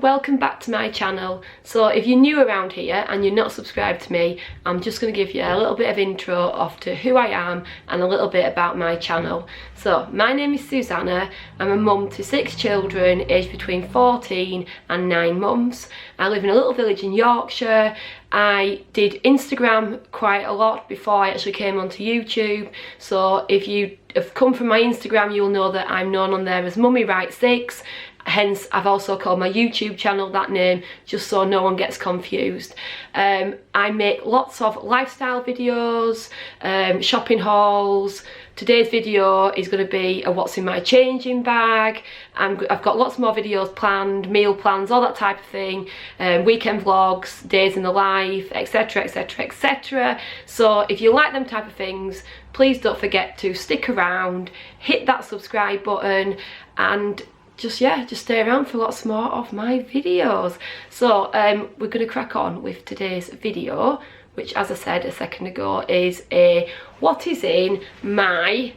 Welcome back to my channel. So if you're new around here and you're not subscribed to me, I'm just going to give you a little bit of intro off to who I am and a little bit about my channel. So my name is Susanna. I'm a mum to 6 children aged between 14 and 9 months. I live in a little village in Yorkshire. I did Instagram quite a lot before I actually came onto YouTube. So if you have come from my Instagram, you'll know that I'm known on there as Mummy Writes 6. Hence, I've also called my YouTube channel that name, just so no one gets confused. I make lots of lifestyle videos, shopping hauls. Today's video is going to be a what's in my changing bag. I've got lots more videos planned, meal plans, all that type of thing, weekend vlogs, days in the life, etc, etc, etc. So if you like them type of things, please don't forget to stick around, hit that subscribe button, and just stay around for lots more of my videos. So we're going to crack on with today's video, which, as I said a second ago, is a what is in my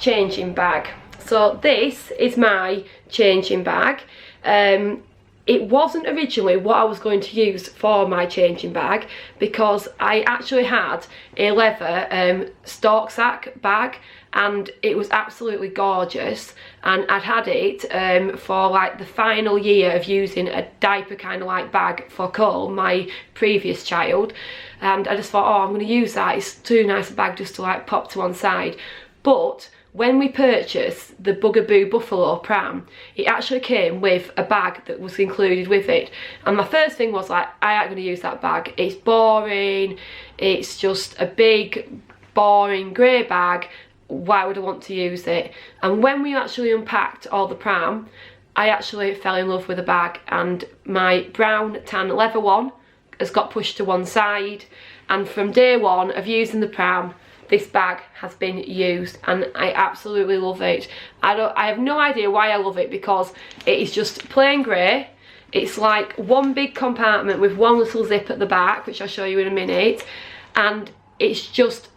changing bag. So this is my changing bag. It wasn't originally what I was going to use for my changing bag, because I actually had a leather stork sack bag, and it was absolutely gorgeous, and I'd had it for like the final year of using a diaper kind of like bag for Cole, my previous child, and I just thought, oh, I'm going to use that, it's too nice a bag just to like pop to one side. But when we purchased the Bugaboo Buffalo pram, it actually came with a bag that was included with it, and my first thing was like, I ain't going to use that bag, it's boring, it's just a big boring grey bag, why would I want to use it? And when we actually unpacked all the pram, I actually fell in love with the bag, and my brown tan leather one has got pushed to one side, and from day one of using the pram, this bag has been used, and I absolutely love it. I have no idea why I love it, because it is just plain grey. It's like one big compartment with one little zip at the back, which I'll show you in a minute, and it's just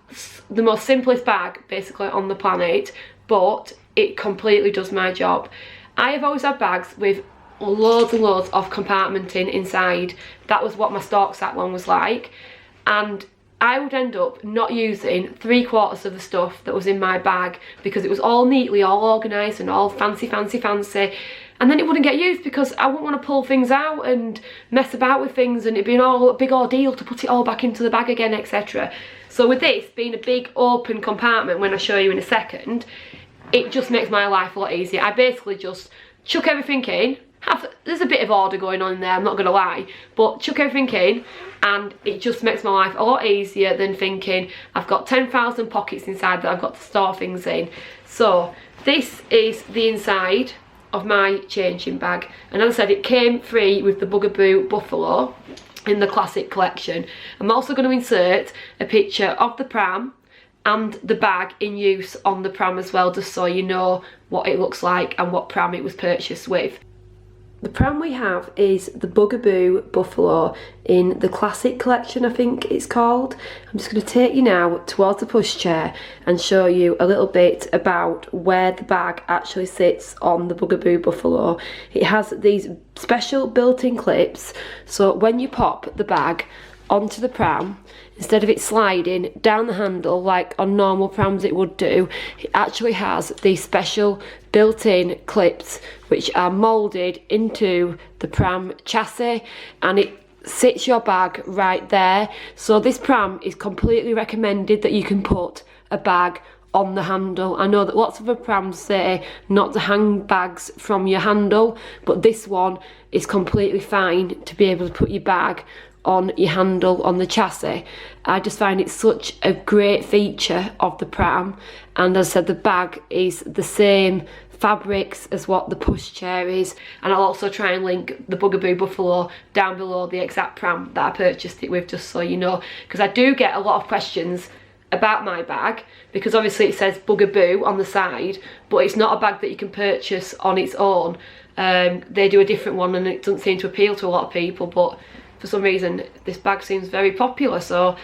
the most simplest bag basically on the planet, but it completely does my job. I have always had bags with loads and loads of compartmenting inside. That was what my stork sack one was like, and I would end up not using 3/4 of the stuff that was in my bag, because it was all neatly, all organised and all fancy, and then it wouldn't get used because I wouldn't want to pull things out and mess about with things, and it'd be a big ordeal to put it all back into the bag again, etc. So with this being a big open compartment, when I show you in a second, it just makes my life a lot easier. I basically just chuck everything in. There's a bit of order going on in there, I'm not going to lie, but chuck everything in, and it just makes my life a lot easier than thinking I've got 10,000 pockets inside that I've got to store things in. So this is the inside of my changing bag, and as I said, it came free with the Bugaboo Buffalo in the classic collection. I'm also going to insert a picture of the pram and the bag in use on the pram as well, just so you know what it looks like and what pram it was purchased with. The pram we have is the Bugaboo Buffalo in the classic collection, I think it's called. I'm just going to take you now towards the pushchair and show you a little bit about where the bag actually sits on the Bugaboo Buffalo. It has these special built-in clips, so when you pop the bag onto the pram, instead of it sliding down the handle like on normal prams it would do, it actually has these special built-in clips which are moulded into the pram chassis, and it sits your bag right there. So this pram is completely recommended that you can put a bag on the handle. I know that lots of the prams say not to hang bags from your handle, but this one is completely fine to be able to put your bag on your handle on the chassis. I just find it such a great feature of the pram, and as I said, the bag is the same fabrics as what the pushchair is, and I'll also try and link the Bugaboo Buffalo down below the exact pram that I purchased it with, just so you know, because I do get a lot of questions about my bag, because obviously it says Bugaboo on the side, but it's not a bag that you can purchase on its own. They do a different one and it doesn't seem to appeal to a lot of people, but for some reason this bag seems very popular. So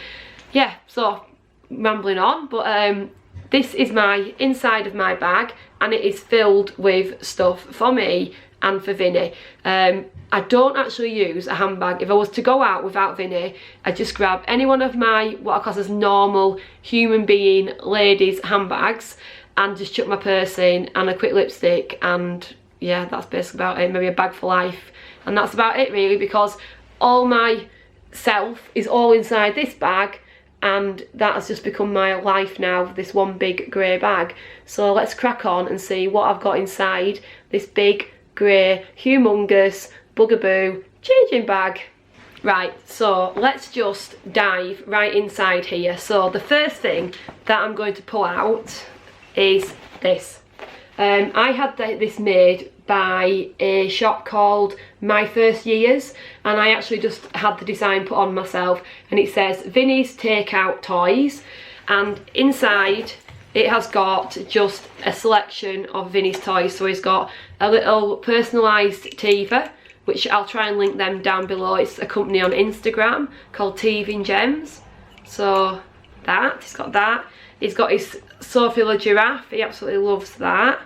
yeah, so rambling on, but this is my inside of my bag, and it is filled with stuff for me and for Vinny. I don't actually use a handbag. If I was to go out without Vinny, I just grab any one of my what I class as normal human being ladies handbags and just chuck my purse in and a quick lipstick, and yeah, that's basically about it. Maybe a bag for life, and that's about it really, because all my self is all inside this bag, and that has just become my life now, this one big grey bag. So let's crack on and see what I've got inside this big grey humongous Bugaboo changing bag. Right, so let's just dive right inside here. So the first thing that I'm going to pull out is this. I had this made by a shop called My First Years, and I actually just had the design put on myself, and it says Vinny's Takeout Toys, and inside it has got just a selection of Vinny's toys. So he's got a little personalised Tiva, which I'll try and link them down below. It's a company on Instagram called Teething Gems. So that, he's got that. He's got his Sophie the giraffe, he absolutely loves that.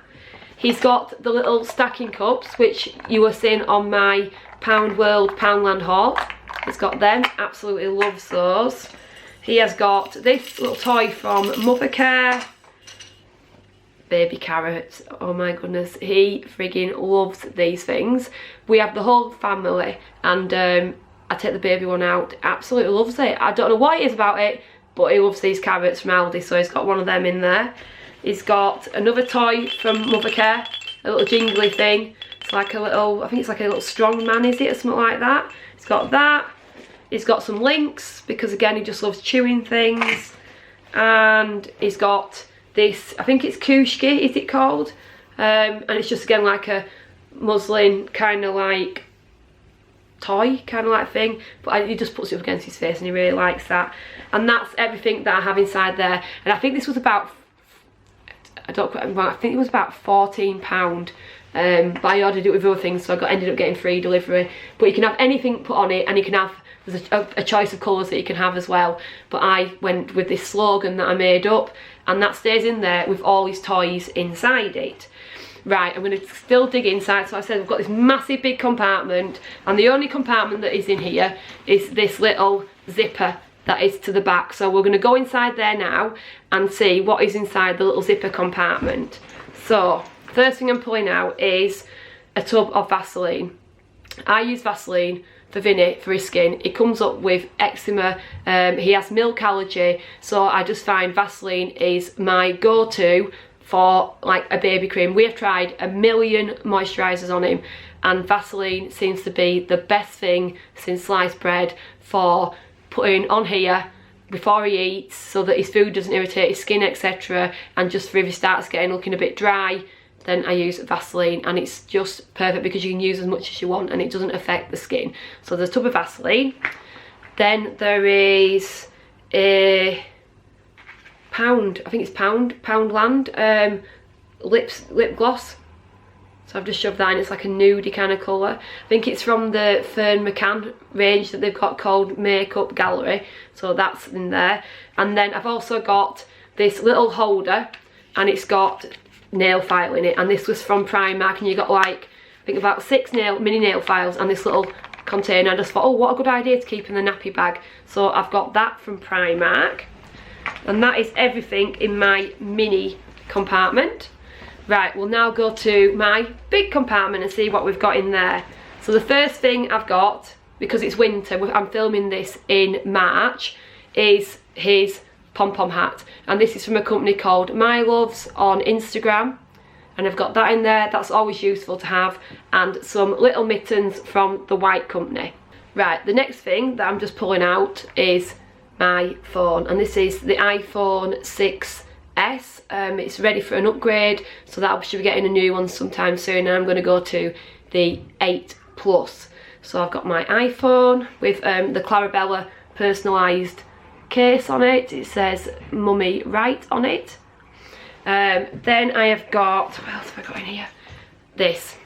He's got the little stacking cups, which you were seeing on my Pound World Poundland haul. He's got them, absolutely loves those. He has got this little toy from Mothercare. Baby carrots, oh my goodness, he frigging loves these things. We have the whole family, and I take the baby one out, absolutely loves it. I don't know what it is about it, but he loves these carrots from Aldi, so he's got one of them in there. He's got another toy from Mothercare, a little jingly thing. It's like a little, I think it's like a little strong man, is it, or something like that. He's got that. He's got some links, because again he just loves chewing things. And he's got this, I think it's Kushki, is it called? And it's just again like a muslin kind of like toy kind of like thing, but he just puts it up against his face and he really likes that. And that's everything that I have inside there. And I think this was about, I don't quite remember, I think it was about £14, but I ordered it with other things, so I ended up getting free delivery. But you can have anything put on it, and you can have, there's a choice of colours that you can have as well. But I went with this slogan that I made up, and that stays in there with all his toys inside it. Right, I'm going to still dig inside. So I said we've got this massive big compartment, and the only compartment that is in here is this little zipper that is to the back. So we're going to go inside there now and see what is inside the little zipper compartment. So first thing I'm pulling out is a tub of Vaseline. I use Vaseline for Vinny for his skin. It comes up with eczema, he has milk allergy, so I just find Vaseline is my go-to for like a baby cream. We have tried a million moisturisers on him, and Vaseline seems to be the best thing since sliced bread for putting on here before he eats, so that his food doesn't irritate his skin, etc. And just for if he starts getting looking a bit dry, then I use Vaseline, and it's just perfect because you can use as much as you want and it doesn't affect the skin. So there's a tub of Vaseline. Then there is a Pound, I think it's Poundland lip gloss. So I've just shoved that in. It's like a nudie kind of colour. I think it's from the Fern McCann range that they've got called Makeup Gallery. So that's in there. And then I've also got this little holder, and it's got nail file in it. And this was from Primark, and you got like, I think about 6 mini nail files and this little container. I just thought, oh, what a good idea to keep in the nappy bag. So I've got that from Primark. And that is everything in my mini compartment. Right, we'll now go to my big compartment and see what we've got in there. So the first thing I've got, because it's winter, I'm filming this in March, is his Pom Pom hat. And this is from a company called My Loves on Instagram. And I've got that in there, that's always useful to have. And some little mittens from the White Company. Right, the next thing that I'm just pulling out is my phone, and this is the iPhone S. It's ready for an upgrade, so that I should be getting a new one sometime soon, and I'm going to go to the 8 Plus. So I've got my iPhone with the Clarabella Personalised case on it. It says Mummy Right on it. Then I have got, what else have I got in here? This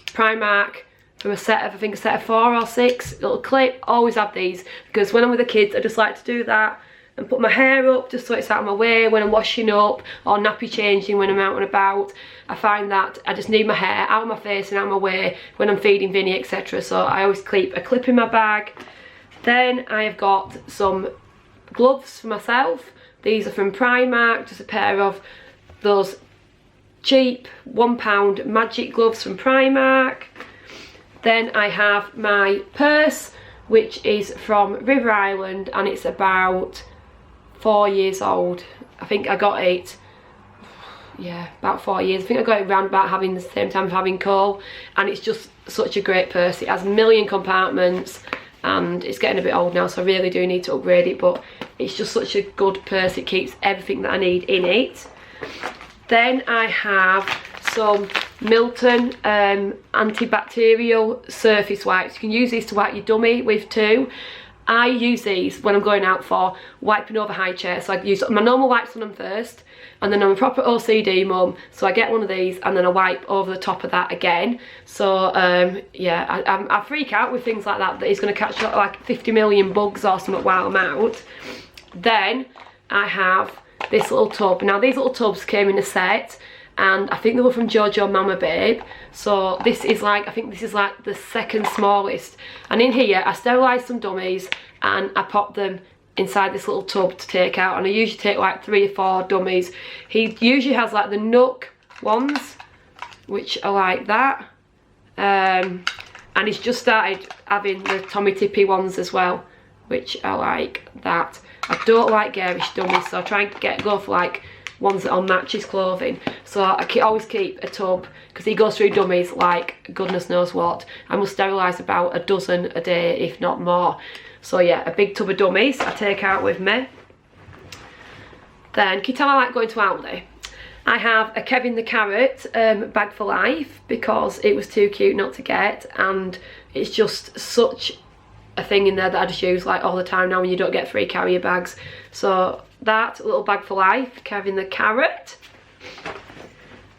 Primark from a set of, I think a set of 4 or 6, little clip. Always have these because when I'm with the kids I just like to do that and put my hair up just so it's out of my way when I'm washing up or nappy changing when I'm out and about. I find that I just need my hair out of my face and out of my way when I'm feeding Vinny, etc. So I always keep a clip in my bag. Then I have got some gloves for myself. These are from Primark, just a pair of those cheap £1 magic gloves from Primark. Then I have my purse, which is from River Island, and it's about 4 years old. I think I got it, yeah, about 4 years. I think I got it around about having the same time of having Cole, and it's just such a great purse. It has a million compartments and it's getting a bit old now, so I really do need to upgrade it, but it's just such a good purse. It keeps everything that I need in it. Then I have some Milton antibacterial surface wipes. You can use these to wipe your dummy with too. I use these when I'm going out for wiping over high chairs. So I use my normal wipes on them first, and then I'm a proper OCD mum, so I get one of these and then I wipe over the top of that again. So yeah, I freak out with things like that it's going to catch like 50 million bugs or something while I'm out. Then I have this little tub. Now these little tubs came in a set, and I think they were from Jojo Mama Babe. So this is like, I think this is like the second smallest. And in here I sterilised some dummies and I popped them inside this little tub to take out, and I usually take like 3 or 4 dummies. He usually has like the Nook ones, which are like that, and he's just started having the Tommy Tippy ones as well, which are like that. I don't like garish dummies, so I try and go for like ones that will match his clothing. So I always keep a tub, because he goes through dummies like goodness knows what. I must sterilise about a dozen a day, if not more. So yeah, a big tub of dummies I take out with me. Then, can you tell I like going to Aldi? I have a Kevin the Carrot bag for life, because it was too cute not to get, and it's just such a thing in there that I just use like all the time now when you don't get free carrier bags. So that little bag for life, Kevin the Carrot.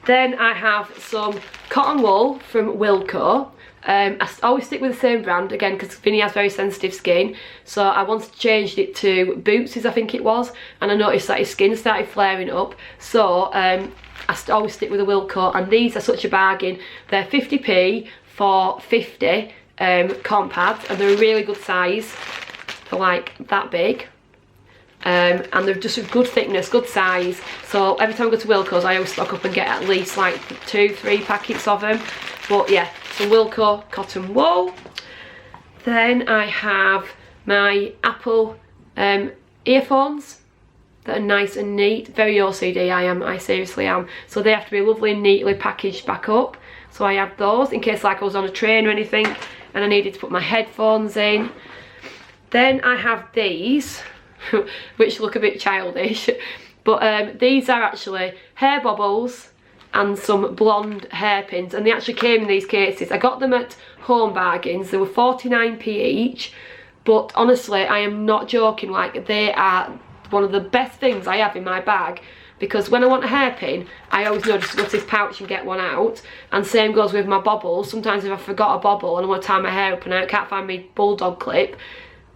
Then I have some cotton wool from Wilko. I always stick with the same brand again because Vinny has very sensitive skin, so I once changed it to Boots's, I think it was, and I noticed that his skin started flaring up, so I always stick with the Wilko, and these are such a bargain. They're 50p for 50 cotton pads, and they're a really good size for like that big. And they're just a good thickness, good size, so every time I go to Wilko's I always stock up and get at least like 2-3 packets of them. But yeah, some Wilko cotton wool. Then I have my Apple earphones that are nice and neat. Very OCD I seriously am, so they have to be lovely and neatly packaged back up. So I have those in case like I was on a train or anything and I needed to put my headphones in. Then I have these which look a bit childish, but these are actually hair bobbles and some blonde hairpins, and they actually came in these cases. I got them at Home Bargains. They were 49p each, but honestly I am not joking, like they are one of the best things I have in my bag, because when I want a hairpin I always know just to go to this pouch and get one out, and same goes with my bobbles. Sometimes if I forgot a bobble and I want to tie my hair up and I can't find my bulldog clip,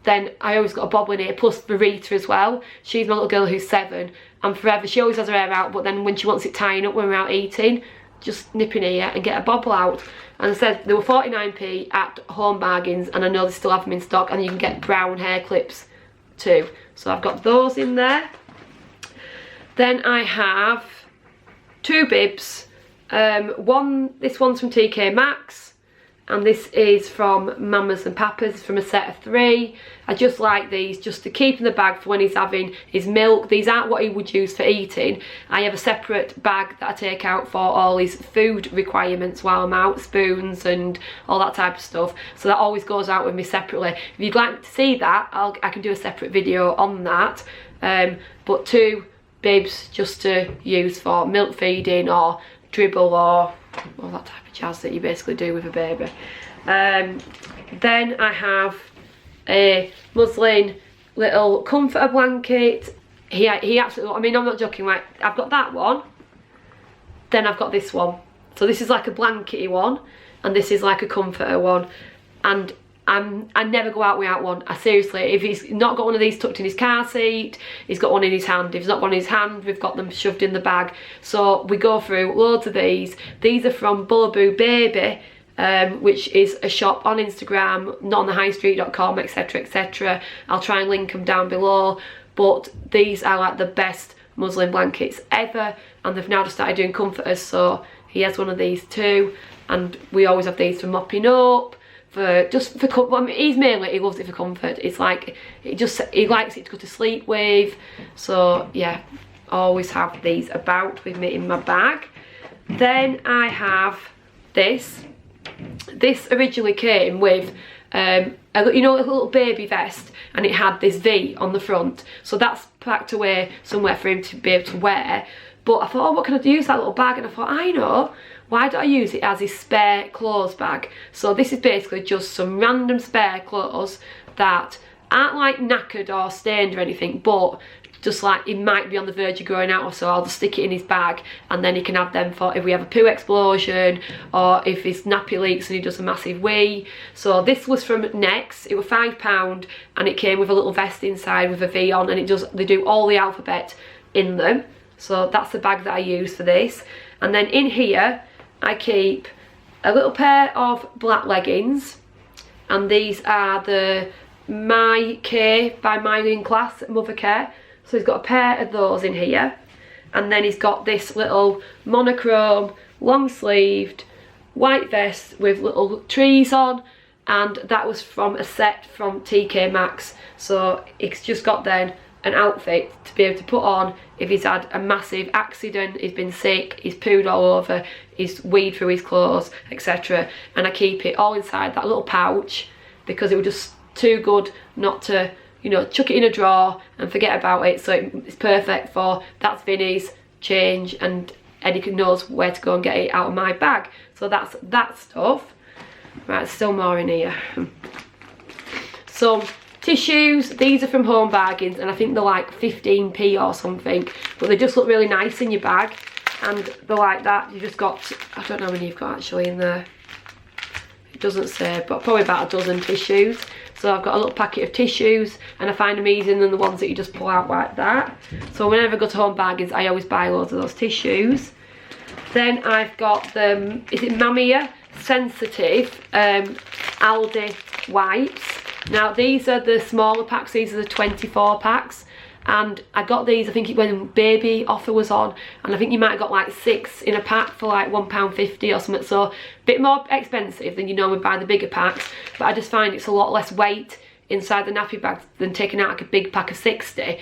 then I always got a bobble in here, plus Verita as well. She's my little girl who's 7, and forever she always has her hair out, but then when she wants it tying up when we're out eating, just nip in here and get a bobble out. And I said they were 49p at Home Bargains, and I know they still have them in stock, and you can get brown hair clips too. So I've got those in there. Then I have 2 bibs. This one's from TK Maxx, and this is from Mamas and Papas, from a set of 3. I just like these just to keep in the bag for when he's having his milk. These aren't what he would use for eating. I have a separate bag that I take out for all his food requirements while I'm out, spoons and all that type of stuff. So that always goes out with me separately. If you'd like to see that, I can do a separate video on that. But 2 bibs just to use for milk feeding or dribble or all that type of jazz that you basically do with a baby. Then I have a muslin little comforter blanket. He absolutely, I mean, I'm not joking, like I've got that one, then I've got this one. So this is like a blankety one, and this is like a comforter one, and I never go out without one. I seriously, if he's not got one of these tucked in his car seat, he's got one in his hand. If he's not got one in his hand, we've got them shoved in the bag. So we go through loads of these. These are from Bugaboo Baby, which is a shop on Instagram, notonthehighstreet.com, etc, etc. I'll try and link them down below. But these are like the best muslin blankets ever, and they've now just started doing comforters, so he has one of these too, and we always have these for mopping up, for just for comfort. I mean, he loves it for comfort. It's like he likes it to go to sleep with. So yeah, always have these about with me in my bag. Then I have this. This originally came with you know, a little baby vest, and it had this V on the front, so that's packed away somewhere for him to be able to wear. But I thought, oh, what can I use that little bag? And I thought, I know, why don't I use it as his spare clothes bag? So this is basically just some random spare clothes that aren't like knackered or stained or anything, but just like it might be on the verge of growing out or so. I'll just stick it in his bag, and then he can have them for if we have a poo explosion, or if his nappy leaks and he does a massive wee. So this was from Next. It was £5, and it came with a little vest inside with a V on, and they do all the alphabet in them. So that's the bag that I use for this. And then in here I keep a little pair of black leggings, and these are the My K by Myline Class Mother Care. So he's got a pair of those in here, and then he's got this little monochrome long sleeved white vest with little trees on, and that was from a set from TK Maxx. So it's just got then an outfit to be able to put on if he's had a massive accident, he's been sick, he's pooed all over, he's weed through his clothes, etc. And I keep it all inside that little pouch, because it was just too good not to, you know, chuck it in a drawer and forget about it. So it's perfect for, that's Vinny's, change, and Eddie knows where to go and get it out of my bag. So that's that stuff. Right, there's still more in here. So tissues, these are from Home Bargains, and I think they're like 15p or something, but they just look really nice in your bag, and they're like that. You just got, I don't know how many you've got actually in there, it doesn't say, but probably about a dozen tissues. So I've got a little packet of tissues, and I find them easier than the ones that you just pull out like that. So whenever I go to Home Bargains, I always buy loads of those tissues. Then I've got them, is it Mamiya Sensitive Aldi wipes. Now these are the smaller packs, these are the 24 packs, and I got these, I think when baby offer was on, and I think you might have got like 6 in a pack for like £1.50 or something, so a bit more expensive than you normally buy the bigger packs, but I just find it's a lot less weight inside the nappy bag than taking out like a big pack of 60.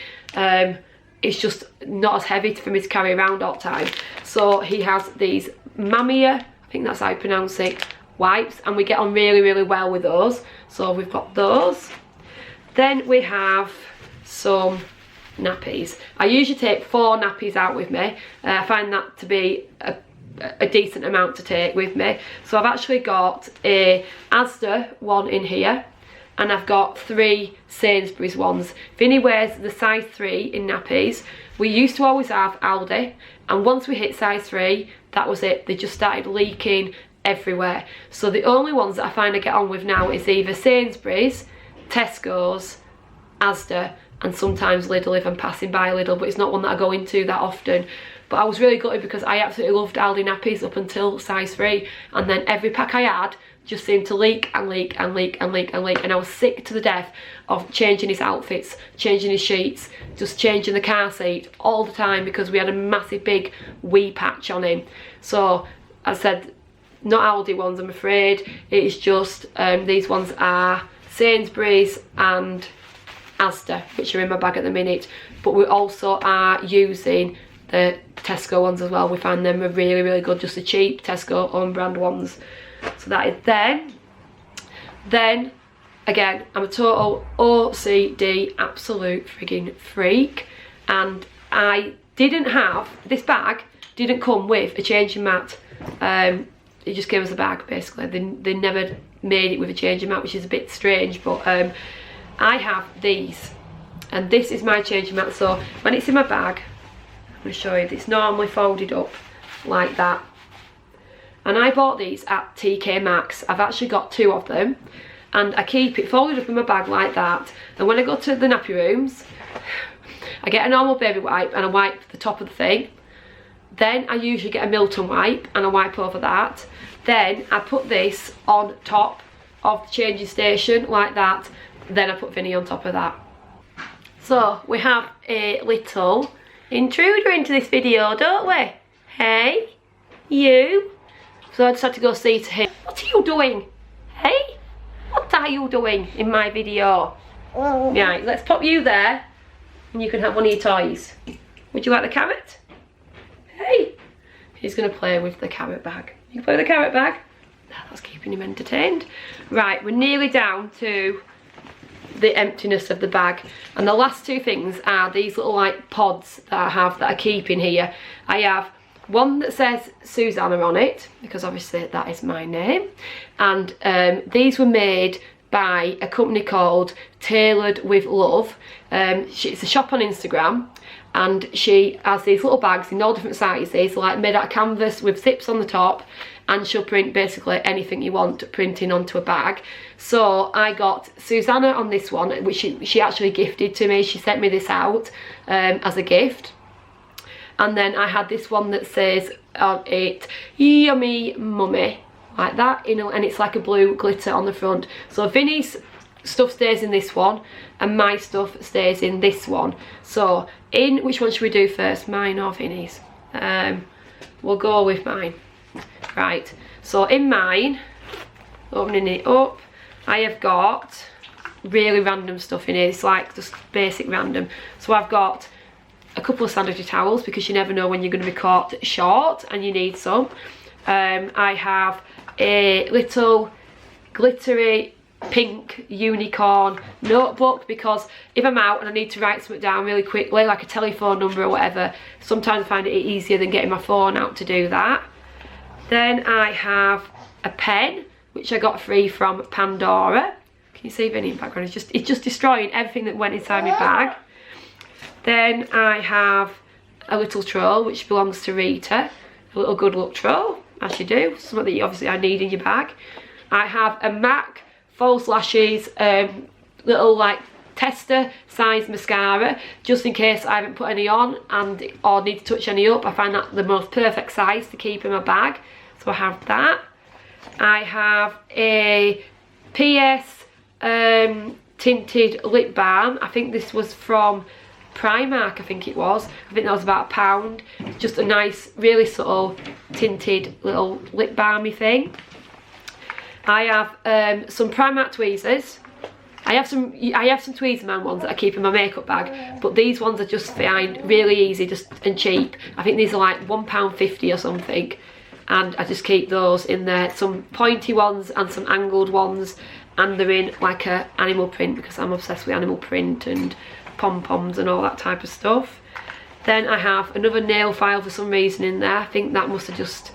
It's just not as heavy for me to carry around all the time. So he has these Mamiya, I think that's how you pronounce it, wipes, and we get on really, really well with those. So we've got those. Then we have some nappies. I usually take 4 nappies out with me. I find that to be a decent amount to take with me. So I've actually got a Asda one in here, and I've got 3 Sainsbury's ones. Vinny wears the size 3 in nappies. We used to always have Aldi, and once we hit size 3, that was it. They just started leaking everywhere. So the only ones that I find I get on with now is either Sainsbury's, Tesco's, Asda, and sometimes Lidl if I'm passing by Lidl, but it's not one that I go into that often. But I was really gutted because I absolutely loved Aldi nappies up until size 3, and then every pack I had just seemed to leak and leak and leak and leak and leak, and I was sick to the death of changing his outfits, changing his sheets, just changing the car seat all the time, because we had a massive big wee patch on him. So I said, not Aldi ones, I'm afraid. It's just these ones are Sainsbury's and Asda, which are in my bag at the minute, but we also are using the Tesco ones as well. We find them are really, really good, just the cheap Tesco own brand ones. So that is then again, I'm a total OCD absolute frigging freak, and I this bag didn't come with a changing mat. It just gave us a bag basically. They never made it with a changing mat, which is a bit strange, but I have these, and this is my changing mat. So when it's in my bag, I'm going to show you, it's normally folded up like that, and I bought these at TK Maxx. I've actually got 2 of them, and I keep it folded up in my bag like that, and when I go to the nappy rooms, I get a normal baby wipe and I wipe the top of the thing. Then I usually get a Milton wipe and I wipe over that. Then I put this on top of the changing station like that. Then I put Vinny on top of that. So we have a little intruder into this video, don't we? Hey, you. So I just had to go see to him. What are you doing? Hey, what are you doing in my video? Right, let's pop you there and you can have one of your toys. Would you like the carrot? Hey, he's going to play with the carrot bag. You can play with the carrot bag. That's keeping him entertained. Right, we're nearly down to the emptiness of the bag, and the last 2 things are these little like pods that I have that I keep in here. I have one that says Susanna on it, because obviously that is my name, and these were made by a company called Tailored with Love. It's a shop on Instagram, and she has these little bags in all different sizes, like made out of canvas with zips on the top, and she'll print basically anything you want printing onto a bag. So I got Susanna on this one, which she actually gifted to me. She sent me this out as a gift. And then I had this one that says on it, Yummy Mummy, like that, you know, and it's like a blue glitter on the front. So Vinny's stuff stays in this one and my stuff stays in this one. So in which one should we do first, mine or Vinny's? We'll go with mine. Right, so in mine, opening it up, I have got really random stuff in here. It's like just basic random. So I've got a couple of sanitary towels, because you never know when you're going to be caught short and you need some. I have a little glittery pink unicorn notebook, because if I'm out and I need to write something down really quickly, like a telephone number or whatever, sometimes I find it easier than getting my phone out to do that. Then I have a pen, which I got free from Pandora. Can you see Vinny in the background? It's just destroying everything that went inside my bag. Then I have a little troll, which belongs to Rita. A little good luck troll, as you do. Something that you obviously I need in your bag. I have a MAC false lashes, little like tester size mascara, just in case I haven't put any on or need to touch any up. I find that the most perfect size to keep in my bag. So I have that. I have a PS tinted lip balm. I think this was from Primark, I think it was. I think that was about £1. Just a nice, really subtle tinted little lip balmy thing. I have some Primark tweezers. I have some Tweezerman ones that I keep in my makeup bag, but these ones are just fine, really easy, just and cheap. I think these are like £1.50 or something, and I just keep those in there. Some pointy ones and some angled ones, and they're in like a animal print, because I'm obsessed with animal print and Pom Poms and all that type of stuff. Then I have another nail file for some reason in there. I think that must have just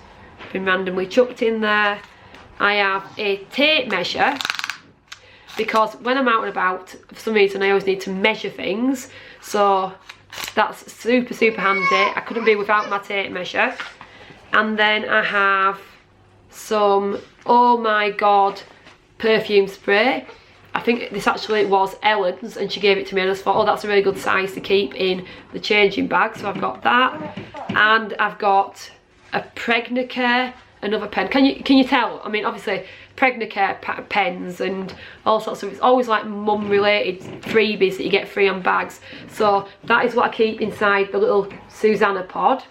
been randomly chucked in there. I have a tape measure, because when I'm out and about, for some reason I always need to measure things, so that's super handy. I couldn't be without my tape measure. And then I have some Oh My God perfume spray. I think this actually was Ellen's, and she gave it to me, and I just thought, oh, that's a really good size to keep in the changing bag. So I've got that, and I've got a Pregnacare, another pen. Can you tell? I mean, obviously Pregnacare pens and all sorts of, it's always like mum related freebies that you get free on bags. So that is what I keep inside the little Susanna pod.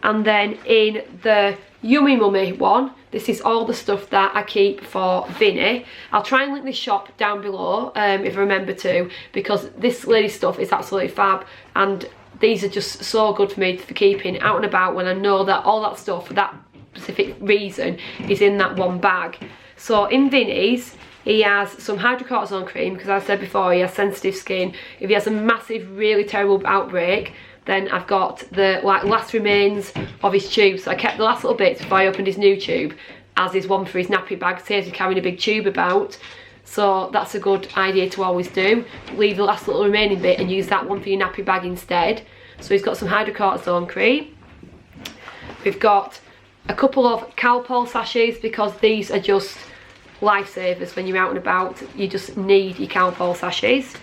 And then in the Yummy Mummy one, this is all the stuff that I keep for Vinny. I'll try and link this shop down below if I remember to, because this lady's stuff is absolutely fab, and these are just so good for me for keeping out and about when I know that all that stuff for that specific reason is in that one bag. So in Vinny's, he has some hydrocortisone cream, because as I said before, he has sensitive skin. If he has a massive, really terrible outbreak, Then I've got the last remains of his tube. So I kept the last little bits before I opened his new tube as his one for his nappy bag. Saves you carrying a big tube about. So that's a good idea to always do. Leave the last little remaining bit and use that one for your nappy bag instead. So he's got some hydrocortisone cream. We've got a couple of Calpol sachets because these are just lifesavers when you're out and about. You just need your Calpol sachets.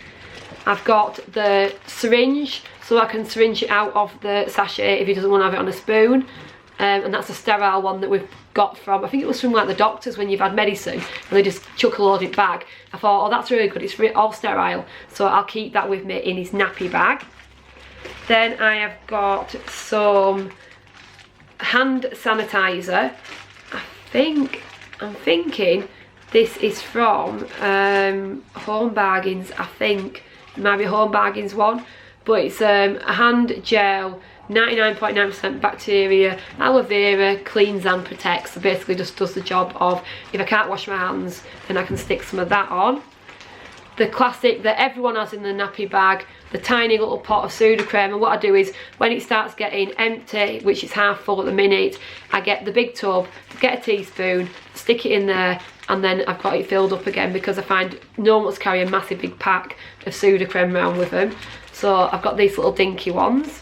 I've got the syringe, so I can syringe it out of the sachet if he doesn't want to have it on a spoon. And that's a sterile one that we've got from, I think it was from like the doctors when you've had medicine and they just chuck a loaded bag. I thought, oh, that's really good, it's all sterile, so I'll keep that with me in his nappy bag. Then I have got some hand sanitizer. I'm thinking this is from Home Bargains. I think it might be a Home Bargains one, but it's a hand gel, 99.9% bacteria, aloe vera, cleans and protects. So basically just does the job of, if I can't wash my hands, then I can stick some of that on. The classic that everyone has in the nappy bag, the tiny little pot of Sudocrem. And what I do is, when it starts getting empty, which is half full at the minute, I get the big tub, get a teaspoon, stick it in there, and then I've got it filled up again, because I find no one wants to carry a massive big pack of Sudocrem around with them. So I've got these little dinky ones.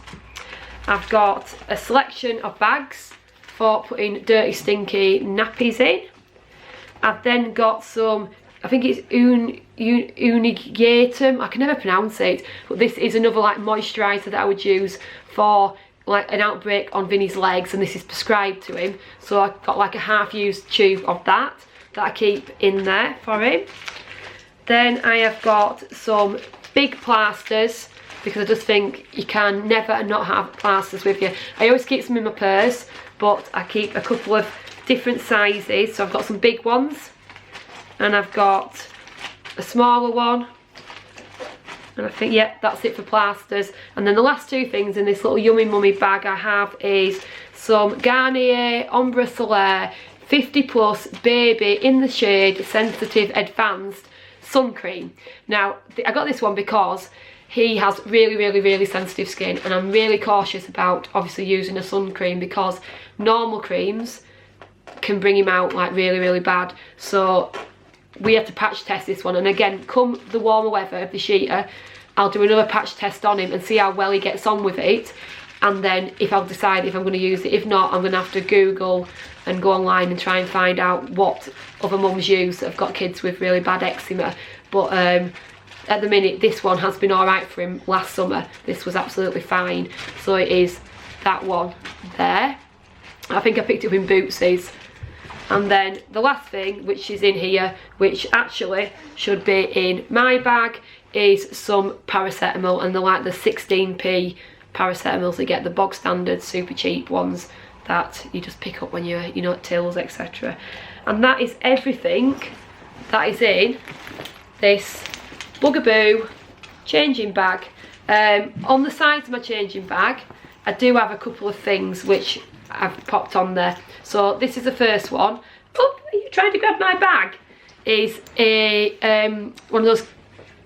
I've got a selection of bags for putting dirty, stinky nappies in. I've then got some, I think it's Unigatum, I can never pronounce it, but this is another like moisturiser that I would use for like an outbreak on Vinny's legs, and this is prescribed to him. So I've got like a half-used tube of that I keep in there for him. Then I have got some big plasters, because I just think you can never not have plasters with you. I always keep some in my purse, but I keep a couple of different sizes. So I've got some big ones, and I've got a smaller one, and I think, yeah, that's it for plasters. And then the last two things in this little yummy mummy bag I have is some Garnier Ombre Solaire 50+ Baby in the shade Sensitive Advanced Sun Cream. Now, I got this one because he has really sensitive skin, and I'm really cautious about obviously using a sun cream, because normal creams can bring him out like really bad. So we had to patch test this one, and again, come the warmer weather of this year, I'll do another patch test on him and see how well he gets on with it, and then if I'll decide if I'm going to use it. If not, I'm going to have to Google and go online and try and find out what other mums use that have got kids with really bad eczema. But at the minute, this one has been alright for him. Last summer this was absolutely fine, so it is that one there. I think I picked it up in Bootsies. And then the last thing, which is in here, which actually should be in my bag, is some paracetamol, and they're like the 16p paracetamols. You get the bog standard super cheap ones that you just pick up when you're, you know, at Tills, etc. And that is everything that is in this Bugaboo changing bag. On the sides of my changing bag, I do have a couple of things which I've popped on there. So this is the first one. Oh, are you trying to grab my bag? Is a one of those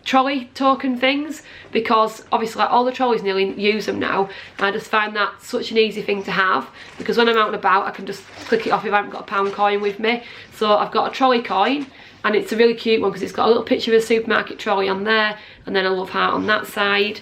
trolley token things, because obviously like, all the trolleys nearly use them now, and I just find that such an easy thing to have, because when I'm out and about I can just click it off if I haven't got a pound coin with me. So I've got a trolley coin, and it's a really cute one because it's got a little picture of a supermarket trolley on there, and then a love heart on that side.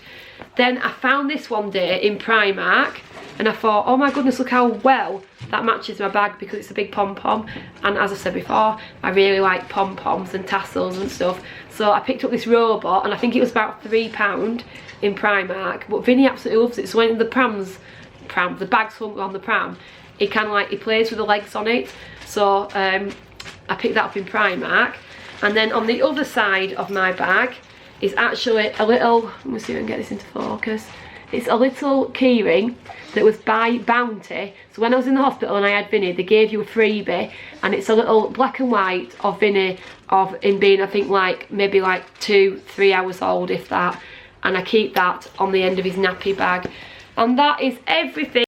Then I found this one day in Primark, and I thought, oh my goodness, look how well that matches my bag, because it's a big Pom Pom, and as I said before, I really like Pom Poms and tassels and stuff. So I picked up this robot, and I think it was about £3 in Primark, but Vinny absolutely loves it. So when the the bag's hung on the pram, he kind of like, he plays with the legs on it. So I picked that up in Primark. And then on the other side of my bag is actually a little, let me see if I can get this into focus. It's a little keyring that was by Bounty. So when I was in the hospital and I had Vinny, they gave you a freebie, and it's a little black and white of Vinny, of him being, I think, like maybe like 2-3 hours old, if that. And I keep that on the end of his nappy bag. And that is everything.